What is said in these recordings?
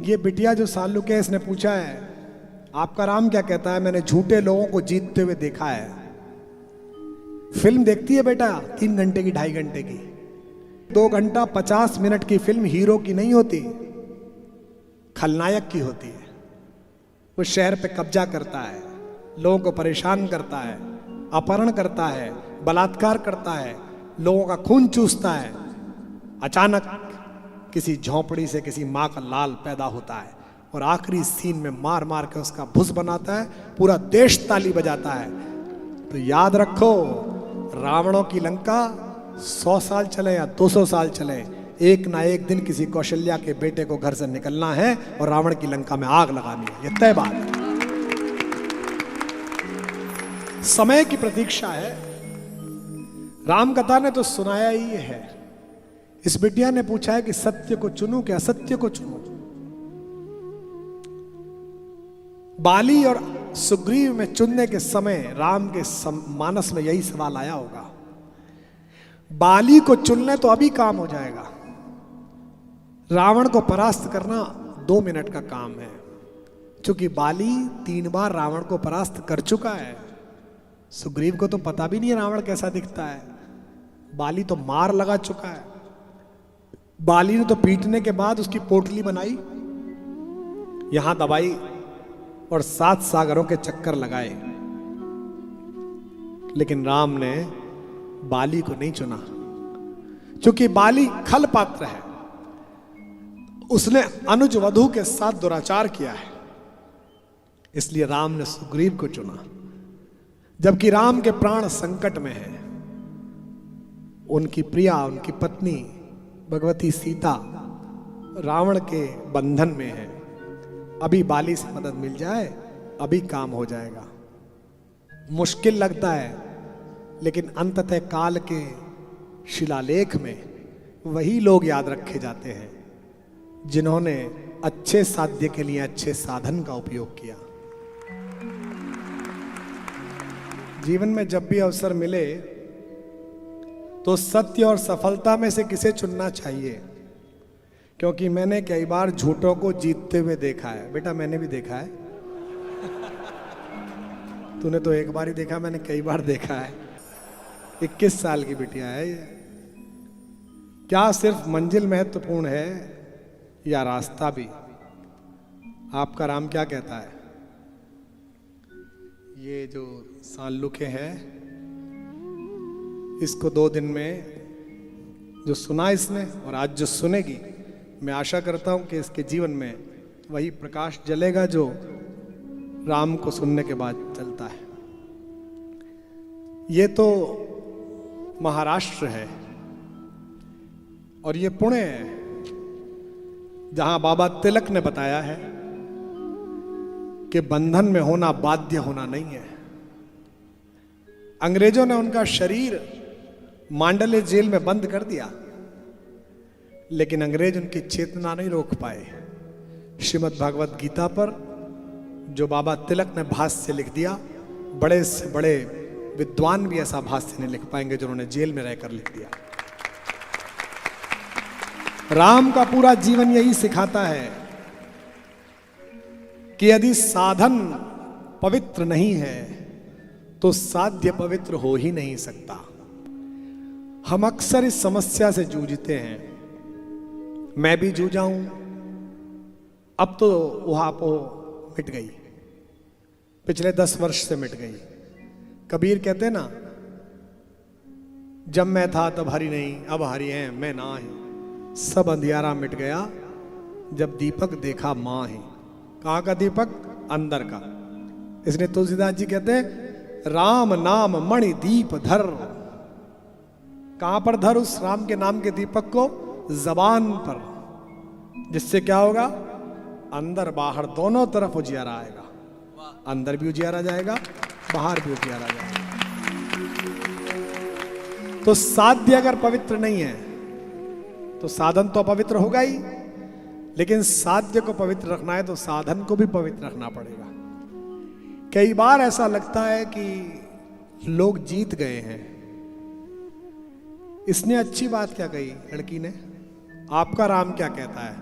ये बिटिया जो सालू के, इसने पूछा है आपका राम क्या कहता है? मैंने झूठे लोगों को जीतते हुए देखा है। फिल्म देखती है बेटा 3 घंटे की, 2.5 घंटे की। 2 घंटा 50 मिनट की फिल्म हीरो की नहीं होती, खलनायक की होती है। वो शहर पे कब्जा करता है, लोगों को परेशान करता है, अपहरण करता है, बलात्कार करता है, लोगों का खून चूसता है। अचानक किसी झोंपड़ी से किसी माँ का लाल पैदा होता है और आखिरी सीन में मार मार के उसका भुस बनाता है, पूरा देश ताली बजाता है। तो याद रखो, रावणों की लंका 100 साल चले या 200 साल चले, एक ना एक दिन किसी कौशल्या के बेटे को घर से निकलना है और रावण की लंका में आग लगानी है। यह तय बात है, समय की प्रतीक्षा है। राम कथा ने तो सुनाया ही है। इस बिटिया ने पूछा है कि सत्य को चुनूं कि असत्य को चुनूं? बाली और सुग्रीव में चुनने के समय राम के मानस में यही सवाल आया होगा। बाली को चुनने तो अभी काम हो जाएगा, रावण को परास्त करना 2 मिनट का काम है। क्योंकि बाली 3 बार रावण को परास्त कर चुका है। सुग्रीव को तो पता भी नहीं है रावण कैसा दिखता है। बाली तो मार लगा चुका है। बाली ने तो पीटने के बाद उसकी पोटली बनाई, यहां दबाई और 7 सागरों के चक्कर लगाए। लेकिन राम ने बाली को नहीं चुना, क्योंकि बाली खल पात्र है। उसने अनुज वधू के साथ दुराचार किया है, इसलिए राम ने सुग्रीव को चुना। जबकि राम के प्राण संकट में हैं। उनकी प्रिया, उनकी पत्नी भगवती सीता रावण के बंधन में है। अभी बाली से मदद मिल जाए, अभी काम हो जाएगा। मुश्किल लगता है, लेकिन अंततः काल के शिलालेख में वही लोग याद रखे जाते हैं जिन्होंने अच्छे साध्य के लिए अच्छे साधन का उपयोग किया। जीवन में जब भी अवसर मिले तो सत्य और सफलता में से किसे चुनना चाहिए? क्योंकि मैंने कई बार झूठों को जीतते हुए देखा है। बेटा मैंने भी देखा है, तूने तो एक बार ही देखा, मैंने कई बार देखा है। 21 साल की बिटिया है ये। क्या सिर्फ मंजिल महत्वपूर्ण है या रास्ता भी? आपका राम क्या कहता है? ये जो साल्लुके है, इसको 2 दिन में जो सुना इसने और आज जो सुनेगी, मैं आशा करता हूं कि इसके जीवन में वही प्रकाश जलेगा जो राम को सुनने के बाद चलता है। ये तो महाराष्ट्र है और ये पुणे है, जहां बाबा तिलक ने बताया है कि बंधन में होना बाध्य होना नहीं है। अंग्रेजों ने उनका शरीर मांडले जेल में बंद कर दिया, लेकिन अंग्रेज उनकी चेतना नहीं रोक पाए। श्रीमद् भागवत गीता पर जो बाबा तिलक ने भाष्य लिख दिया, बड़े से बड़े विद्वान भी ऐसा भाष्य नहीं लिख पाएंगे जो उन्होंने जेल में रहकर लिख दिया। राम का पूरा जीवन यही सिखाता है कि यदि साधन पवित्र नहीं है तो साध्य पवित्र हो ही नहीं सकता। हम अक्सर इस समस्या से जूझते हैं, मैं भी जूझा हूं। अब तो ऊहापोह मिट गई, पिछले 10 वर्ष से मिट गई। कबीर कहते ना, जब मैं था तब हरि नहीं, अब हरि है मैं ना है। सब अंधियारा मिट गया जब दीपक देखा मां है। कहां का दीपक? अंदर का। इसलिए तुलसीदास जी कहते हैं, राम नाम मणि दीप धर। कहां पर धर उस राम के नाम के दीपक को? जबान पर। जिससे क्या होगा? अंदर बाहर दोनों तरफ उजियारा आएगा। अंदर भी उजियारा जाएगा, बाहर भी उजियारा जाएगा। तो साध्य अगर पवित्र नहीं है तो साधन तो अपवित्र होगा ही, लेकिन साध्य को पवित्र रखना है तो साधन को भी पवित्र रखना पड़ेगा। कई बार ऐसा लगता है कि लोग जीत गए हैं। इसने अच्छी बात क्या कही लड़की ने? आपका राम क्या कहता है?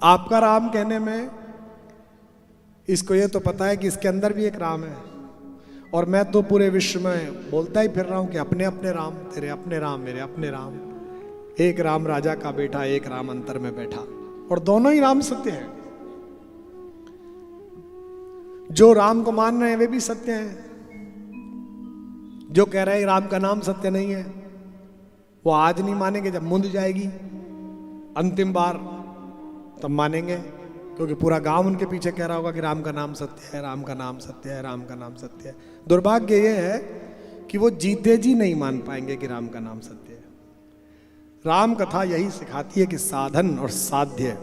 आपका राम कहने में इसको ये तो पता है कि इसके अंदर भी एक राम है, और मैं तो पूरे विश्व में बोलता ही फिर रहा हूं कि अपने अपने राम, तेरे अपने राम, मेरे अपने राम। एक राम राजा का बेटा, एक राम अंतर में बैठा, और दोनों ही राम सत्य हैं। जो राम को मान रहे हैं वे भी सत्य हैं, जो कह रहे हैं राम का नाम सत्य नहीं है वो आज नहीं मानेंगे, जब मुंद जाएगी अंतिम बार तब मानेंगे, क्योंकि पूरा गांव उनके पीछे कह रहा होगा कि राम का नाम सत्य है, राम का नाम सत्य है, राम का नाम सत्य है। दुर्भाग्य ये है कि वो जीते जी नहीं मान पाएंगे कि राम का नाम सत्य है। राम कथा यही सिखाती है कि साधन और साध्य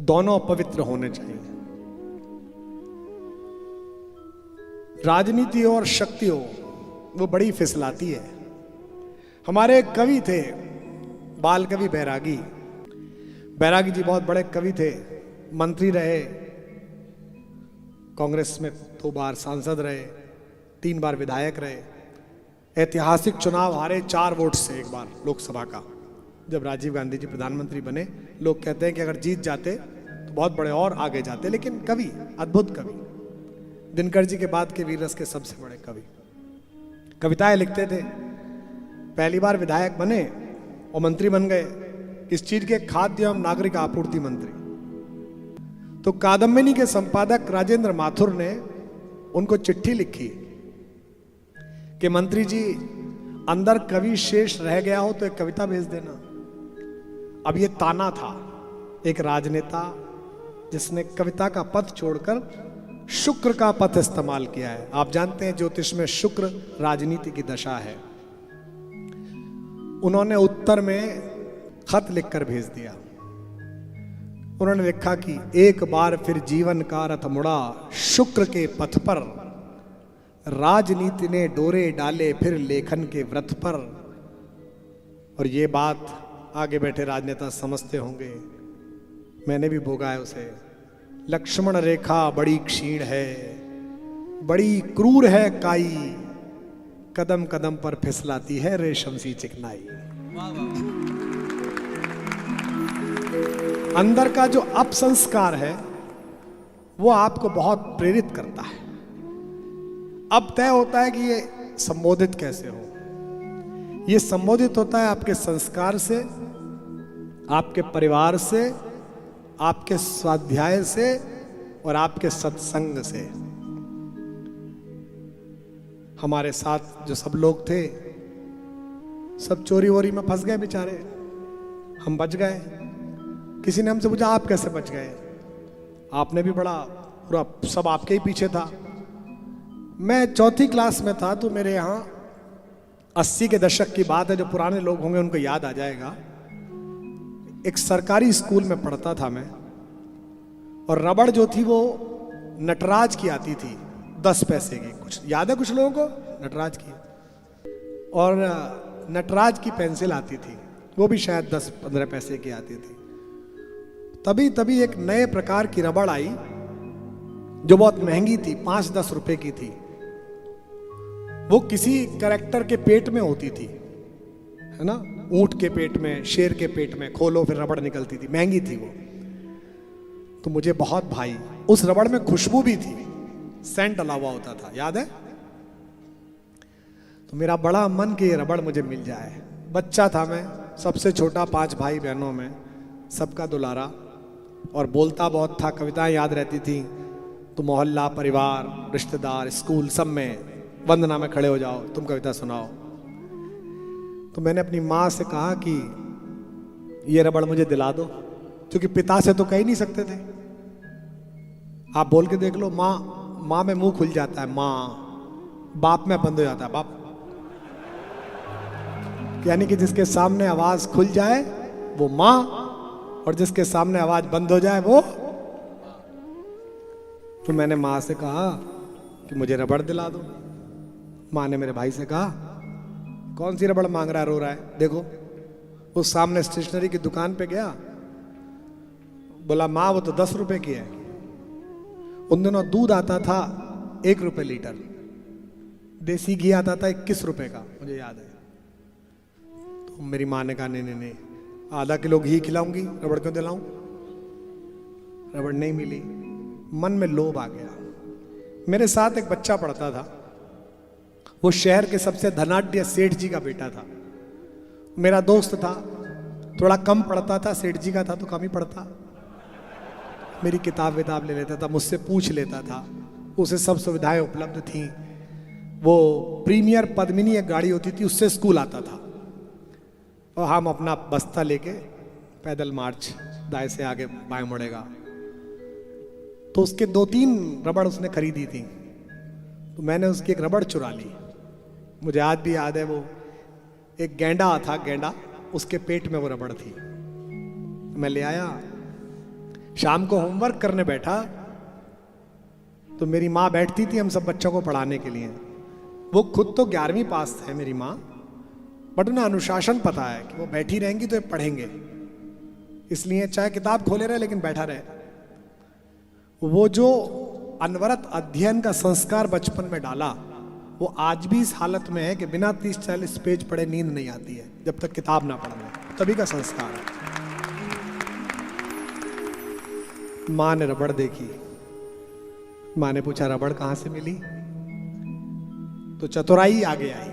दोनों अपवित्र होने चाहिए। राजनीति और शक्ति हो वो बड़ी फिसलाती है। हमारे एक कवि थे, बाल कवि बैरागी। बैरागी जी बहुत बड़े कवि थे, मंत्री रहे, कांग्रेस में 2 बार सांसद रहे, 3 बार विधायक रहे, ऐतिहासिक चुनाव हारे 4 वोट से एक बार लोकसभा का, जब राजीव गांधी जी प्रधानमंत्री बने। लोग कहते हैं कि अगर जीत जाते तो बहुत बड़े और आगे जाते, लेकिन कवि, अद्भुत कवि, दिनकर जी के बाद के वीर रस के सबसे बड़े कवि। कविताएं लिखते थे, पहली बार विधायक बने और मंत्री बन गए। किस चीज के? खाद्य एवं नागरिक आपूर्ति मंत्री। तो कादम्बिनी के संपादक राजेंद्र माथुर ने उनको चिट्ठी लिखी कि मंत्री जी, अंदर कवि शेष रह गया हो तो एक कविता भेज देना। अब ये ताना था एक राजनेता जिसने कविता का पथ छोड़कर शुक्र का पथ इस्तेमाल किया है। आप जानते हैं ज्योतिष में शुक्र राजनीति की दशा है। उन्होंने उत्तर में खत लिखकर भेज दिया। उन्होंने लिखा कि एक बार फिर जीवन का रथ मुड़ा शुक्र के पथ पर, राजनीति ने डोरे डाले फिर लेखन के व्रत पर। और ये बात आगे बैठे राजनेता समझते होंगे, मैंने भी भोगा है उसे। लक्ष्मण रेखा बड़ी क्षीण है, बड़ी क्रूर है काई, कदम कदम पर फिसलाती है रेशम सी चिकनाई। अंदर का जो अपसंस्कार है वो आपको बहुत प्रेरित करता है। अब तय होता है कि ये संबोधित कैसे हो। ये संबोधित होता है आपके संस्कार से, आपके परिवार से, आपके स्वाध्याय से और आपके सत्संग से। हमारे साथ जो सब लोग थे सब चोरी वोरी में फंस गए बेचारे, हम बच गए। किसी ने हमसे पूछा आप कैसे बच गए? आपने भी बड़ा पूरा सब आपके ही पीछे था। मैं 4th क्लास में था तो मेरे यहाँ 80 के दशक की बात है, जो पुराने लोग होंगे उनको याद आ जाएगा। एक सरकारी स्कूल में पढ़ता था मैं, और रबड़ जो थी वो नटराज की आती थी, 10 पैसे की। कुछ याद है कुछ लोगों को नटराज की? और नटराज की पेंसिल आती थी, वो भी शायद 10-15 पैसे की आती थी। तभी एक नए प्रकार की रबड़ आई जो बहुत महंगी थी, 5-10 रुपए की थी। वो किसी कैरेक्टर के पेट में होती थी, है ना, ऊंट के पेट में, शेर के पेट में खोलो फिर रबड़ निकलती थी, महंगी थी वो। तो मुझे बहुत भाई, उस रबड़ में खुशबू भी थी, सेंट डाला हुआ होता था, याद है? तो मेरा बड़ा मन कि ये रबड़ मुझे मिल जाए। बच्चा था मैं, सबसे छोटा 5 भाई बहनों में, सबका दुलारा, और बोलता बहुत था, कविताएं याद रहती थी। तो मोहल्ला, परिवार, रिश्तेदार, स्कूल सब में वंदना में खड़े हो जाओ, तुम कविता सुनाओ। तो मैंने अपनी माँ से कहा कि ये रबड़ मुझे दिला दो, क्योंकि पिता से तो कह ही नहीं सकते थे। आप बोल के देख लो, माँ में मुंह खुल जाता है, माँ। बाप में बंद हो जाता है, बाप। यानी कि जिसके सामने आवाज खुल जाए वो माँ, और जिसके सामने आवाज बंद हो जाए वो। तो मैंने माँ से कहा कि मुझे रबड़ दिला दो। माँ ने मेरे भाई से कहा, कौन सी रबड़ मांग रहा है, रो रहा है, देखो। उस सामने स्टेशनरी की दुकान पे गया, बोला माँ वो तो 10 रुपए की है। उन दिनों दूध आता था 1 रुपए लीटर, देसी घी आता था 21 रुपए का, मुझे याद है। तो मेरी माँ ने कहा नहीं, आधा किलो घी खिलाऊंगी, रबड़ क्यों दिलाऊं? रबड़ नहीं मिली, मन में लोभ आ गया। मेरे साथ एक बच्चा पढ़ता था, वो शहर के सबसे धनाढ्य सेठ जी का बेटा था। मेरा दोस्त था, थोड़ा कम पढ़ता था, सेठ जी का था तो कम ही पढ़ता। मेरी किताब विताब ले लेता था, मुझसे पूछ लेता था, उसे सब सुविधाएं उपलब्ध थी। वो प्रीमियर पद्मिनी एक गाड़ी होती थी, उससे स्कूल आता था और हम अपना बस्ता लेके पैदल मार्च, दाएं से आगे बाएं मुड़ेगा। तो उसके 2-3 रबड़ उसने खरीदी थी, तो मैंने उसकी एक रबड़ चुरा ली। मुझे आज भी याद है, वो एक गेंडा था, गेंडा, उसके पेट में वो रबड़ थी। मैं ले आया, शाम को होमवर्क करने बैठा तो मेरी माँ बैठती थी हम सब बच्चों को पढ़ाने के लिए। वो खुद तो 11वीं पास थे मेरी माँ, बट उन्हें अनुशासन पता है कि वो बैठी रहेंगी तो ये पढ़ेंगे, इसलिए चाहे किताब खोले रहे लेकिन बैठा रहे। वो जो अनवरत अध्ययन का संस्कार बचपन में डाला, वो आज भी इस हालत में है कि बिना 30-40 पेज पढ़े नींद नहीं आती है जब तक किताब ना पढ़ ले। तभी का संस्कार है। माँ ने रबड़ देखी, माँ ने पूछा रबड़ कहां से मिली, तो चतुराई आगे आई।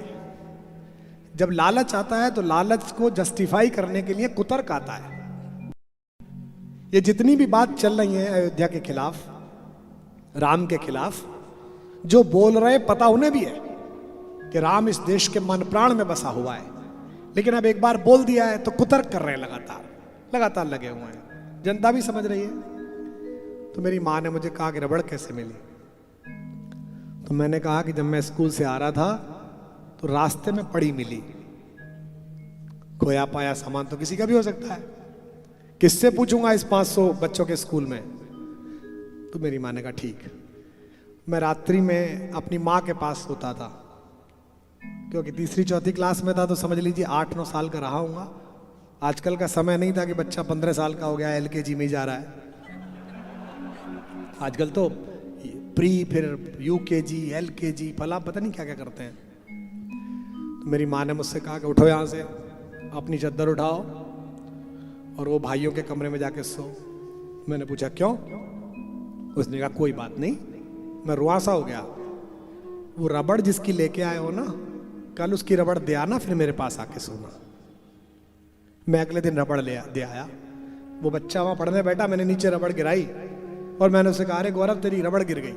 जब लालच आता है तो लालच को जस्टिफाई करने के लिए कुतर्क आता है। ये जितनी भी बात चल रही है अयोध्या के खिलाफ, राम के खिलाफ, जो बोल रहे पता उन्हें भी है कि राम इस देश के मन प्राण में बसा हुआ है, लेकिन अब एक बार बोल दिया है तो कुतर्क कर रहे हैं, लगातार लगे हुए हैं। जनता भी समझ रही है। तो मेरी माँ ने मुझे कहा कि रबड़ कैसे मिली, तो मैंने कहा कि जब मैं स्कूल से आ रहा था तो रास्ते में पड़ी मिली। खोया पाया सामान तो किसी का भी हो सकता है, किससे पूछूंगा इस 500 बच्चों के स्कूल में। तो मेरी माँ ने कहा ठीक। मैं रात्रि में अपनी माँ के पास सोता था, क्योंकि 3री-4थी क्लास में था, तो समझ लीजिए 8-9 साल का रहा हूँगा। आजकल का समय नहीं था कि बच्चा 15 साल का हो गया LKG में ही जा रहा है। आजकल तो प्री, फिर UKG, LKG, फला पता नहीं क्या क्या करते हैं। तो मेरी माँ ने मुझसे कहा कि उठो यहाँ से, अपनी चद्दर उठाओ और वो भाइयों के कमरे में जाके सो। मैंने पूछा क्यों? उसने कहा कोई बात नहीं। मैं रुआसा हो गया। वो रबड़ जिसकी लेके आए हो ना, कल उसकी रबड़ दे आना, फिर मेरे पास आके सोना। मैं अगले दिन रबड़ दे आया। वो बच्चा वहां पढ़ने बैठा, मैंने नीचे रबड़ गिराई और मैंने उसे कहा अरे गौरव तेरी रबड़ गिर गई।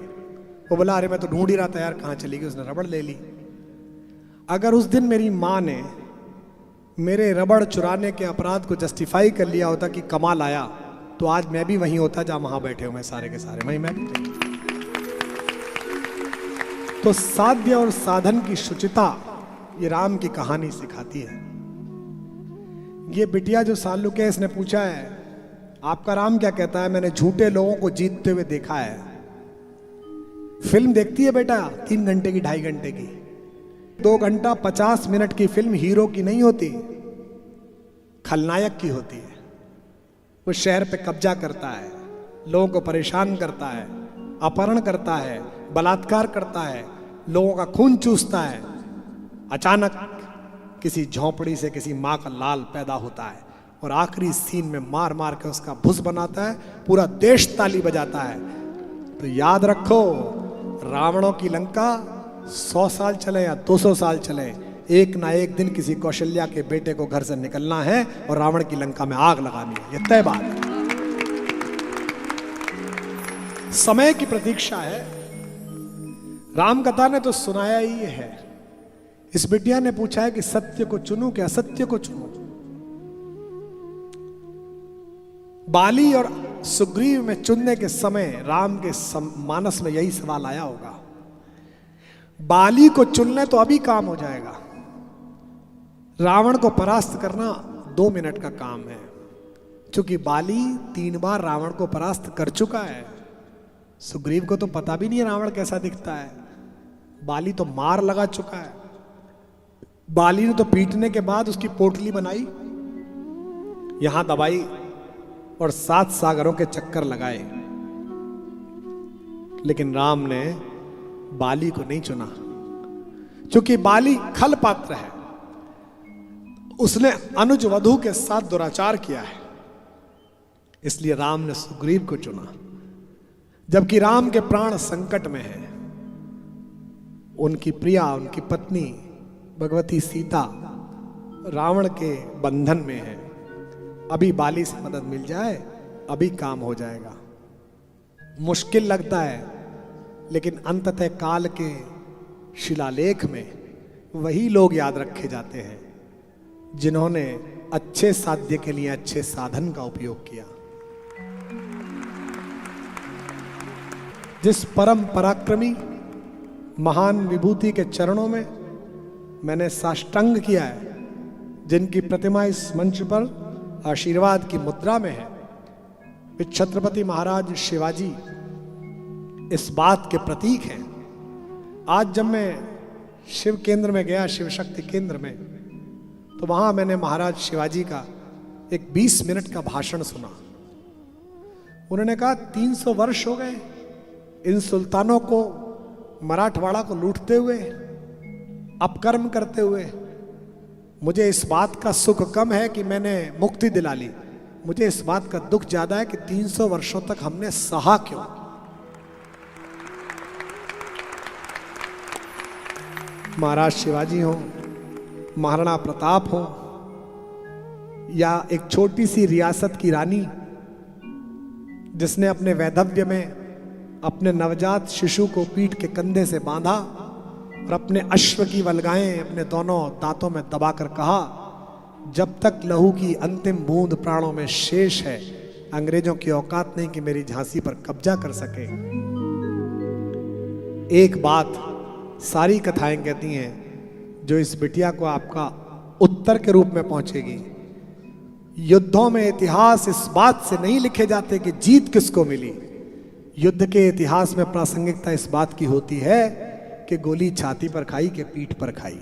वो बोला अरे मैं तो ढूंढ ही रहा था यार, कहाँ चली गई। उसने रबड़ ले ली। अगर उस दिन मेरी माँ ने मेरे रबड़ चुराने के अपराध को जस्टिफाई कर लिया होता कि कमाल आया, तो आज मैं भी वहीं होता जहां वहां बैठे हुए सारे के सारे, वहीं मैं भी। तो साध्य और साधन की शुचिता ये राम की कहानी सिखाती है। ये बिटिया जो साल्लुक है, इसने पूछा है आपका राम क्या कहता है, मैंने झूठे लोगों को जीतते हुए देखा है। फिल्म देखती है बेटा 3 घंटे की, 2.5 घंटे की। 2 घंटा 50 मिनट की फिल्म हीरो की नहीं होती, खलनायक की होती है। वो शहर पे कब्जा करता है, लोगों को परेशान करता है, अपहरण करता है, बलात्कार करता है, लोगों का खून चूसता है। अचानक किसी झोंपड़ी से किसी माँ का लाल पैदा होता है और आखिरी सीन में मार मार के उसका भुस बनाता है, पूरा देश ताली बजाता है। तो याद रखो, रावणों की लंका 100 साल चले या 200 साल चले, एक ना एक दिन किसी कौशल्या के बेटे को घर से निकलना है और रावण की लंका में आग लगानी है। ये तय बात है। समय की प्रतीक्षा है। राम कथा ने तो सुनाया ही है। इस बिटिया ने पूछा है कि सत्य को चुनूं कि असत्य को चुनूं। बाली और सुग्रीव में चुनने के समय राम के मानस में यही सवाल आया होगा। बाली को चुनने तो अभी काम हो जाएगा, रावण को परास्त करना 2 मिनट का काम है। क्योंकि बाली 3 बार रावण को परास्त कर चुका है। सुग्रीव को तो पता भी नहीं है रावण कैसा दिखता है। बाली तो मार लगा चुका है। बाली ने तो पीटने के बाद उसकी पोटली बनाई, यहां दबाई और 7 सागरों के चक्कर लगाए। लेकिन राम ने बाली को नहीं चुना, क्योंकि बाली खल पात्र है। उसने अनुज वधू के साथ दुराचार किया है। इसलिए राम ने सुग्रीव को चुना। जबकि राम के प्राण संकट में हैं, उनकी प्रिया, उनकी पत्नी भगवती सीता रावण के बंधन में है। अभी बाली से मदद मिल जाए, अभी काम हो जाएगा। मुश्किल लगता है, लेकिन अंततः काल के शिलालेख में वही लोग याद रखे जाते हैं जिन्होंने अच्छे साध्य के लिए अच्छे साधन का उपयोग किया। जिस परम पराक्रमी महान विभूति के चरणों में मैंने साष्टांग किया है, जिनकी प्रतिमा इस मंच पर आशीर्वाद की मुद्रा में है, वे छत्रपति महाराज शिवाजी इस बात के प्रतीक हैं। आज जब मैं शिव केंद्र में गया, शिव शक्ति केंद्र में, तो वहां मैंने महाराज शिवाजी का एक 20 मिनट का भाषण सुना। उन्होंने कहा 300 वर्ष हो गए इन सुल्तानों को, मराठवाड़ा को लूटते हुए, अपकर्म करते हुए। मुझे इस बात का सुख कम है कि मैंने मुक्ति दिला ली, मुझे इस बात का दुख ज्यादा है कि 300 वर्षों तक हमने सहा क्यों। महाराज शिवाजी हो, महाराणा प्रताप हो, या एक छोटी सी रियासत की रानी जिसने अपने वैधव्य में अपने नवजात शिशु को पीठ के कंधे से बांधा और अपने अश्व की वल्गाएं अपने दोनों दांतों में दबाकर कहा, जब तक लहू की अंतिम बूंद प्राणों में शेष है, अंग्रेजों की औकात नहीं कि मेरी झांसी पर कब्जा कर सके। एक बात सारी कथाएं कहती हैं जो इस बिटिया को आपका उत्तर के रूप में पहुंचेगी। युद्धों में इतिहास इस बात से नहीं लिखे जाते कि जीत किसको मिली, युद्ध के इतिहास में प्रासंगिकता इस बात की होती है कि गोली छाती पर खाई कि पीठ पर खाई।